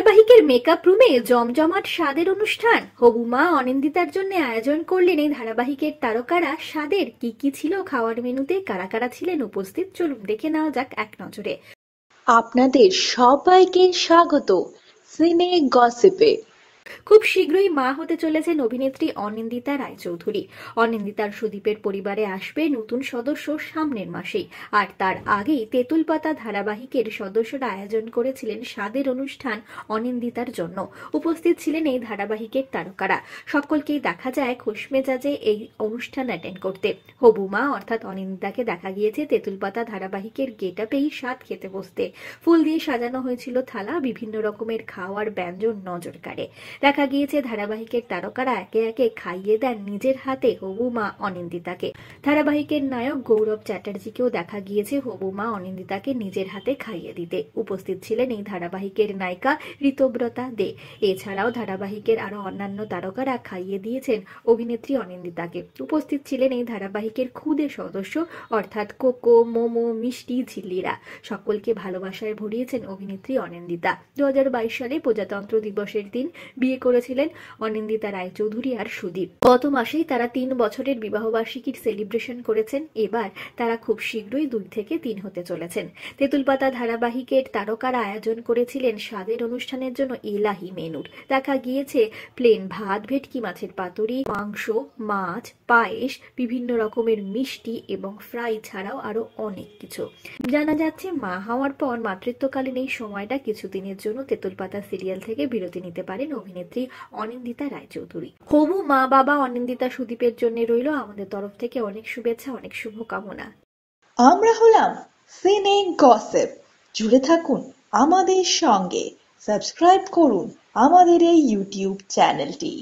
ধারাবাহিকের মেকআপ রুমে জমজমাট স্বাদের অনুষ্ঠান। হবু মা অনিন্দিতার জন্য আয়োজন করলেন এই ধারাবাহিকের তারকারা। স্বাদের কি কি ছিল খাওয়ার মেনুতে, কারা কারা ছিলেন উপস্থিত, চলুন দেখে নেওয়া যাক এক নজরে। আপনাদের সবাইকে স্বাগত সিনে গসিপে। খুব শীঘ্রই মা হতে চলেছেন অভিনেত্রী অনিন্দিতা রায়চৌধুরী। অনিন্দিতার সুদীপের পরিবারে আসবে নতুন সদস্য সামনের মাসেই। আর তার আগেই তেঁতুল পাতা ধারাবাহিকের সদস্যরা আয়োজন করেছিলেন স্বাদের অনুষ্ঠান অনিন্দিতার জন্য। উপস্থিত ছিলেন এই ধারাবাহিকের তারকারা। সকলকেই দেখা যায় খোশ মেজাজে এই অনুষ্ঠান অ্যাটেন্ড করতে। হবু মা অর্থাৎ অনিন্দিতাকে দেখা গিয়েছে তেঁতুল পাতা ধারাবাহিকের গেটআপেই স্বাদ খেতে বসতে। ফুল দিয়ে সাজানো হয়েছিল থালা, বিভিন্ন রকমের খাওয়ার ব্যঞ্জন নজর কাড়ে। দেখা গিয়েছে ধারাবাহিকের তারকারা একে একে খাইয়ে দেন নিজের হাতে হবু মা অনিন্দিতাকে। ধারাবাহিকের নায়ক গৌরব চ্যাটার্জিকেও দেখা গিয়েছে হবু মা অনিন্দিতাকে নিজের হাতে খাইয়ে দিতে। উপস্থিত ছিলেন এই ধারাবাহিকের নায়িকা ঋতব্রতা দে। এছাড়াও ধারাবাহিকের আরো অন্যান্য তারকারা খাইয়ে দিয়েছেন অভিনেত্রী অনিন্দিতাকে। উপস্থিত ছিলেন এই ধারাবাহিকের খুদে সদস্য অর্থাৎ কোকো, মোমো, মিষ্টি, ঝিল্লিরা। সকলকে ভালোবাসায় ভরিয়েছেন অভিনেত্রী অনিন্দিতা। 2022 সালে প্রজাতন্ত্র দিবসের দিন বিয়ে করেছিলেন অনিন্দিতা রায়চৌধুরী আর সুদীপ। গত মাসেই তারা 3 বছরের বিবাহবার্ষিকীর সেলিব্রেশন করেছেন। এবার তারা খুব শীঘ্রই 2 থেকে 3 হতে চলেছেন। তেঁতুল পাতা ধারাবাহিকের তারকারা আয়োজন করেছিলেন স্বাদের অনুষ্ঠানের জন্য এলাহি মেনুর। দেখা গিয়েছে প্লেন ভাত, ভেটকি মাছের পাতুরি, মাংস, মাছ, পায়েস, বিভিন্ন রকমের মিষ্টি এবং ফ্রাই ছাড়াও আরো অনেক কিছু। জানা যাচ্ছে মা হওয়ার পর মাতৃত্বকালীন এই সময়টা কিছুদিনের জন্য তেঁতুল পাতা সিরিয়াল থেকে বিরতি নিতে পারেন অভিনেত্রী অনিন্দিতা রায়চৌধুরী। হবু মা বাবা অনিন্দিতা সুদীপের জন্য রইল আমাদের তরফ থেকে অনেক শুভেচ্ছা, অনেক শুভকামনা। আমরা হলাম সিনে গসিপ। জুড়ে থাকুন আমাদের সঙ্গে, সাবস্ক্রাইব করুন আমাদের এই ইউটিউব চ্যানেলটি।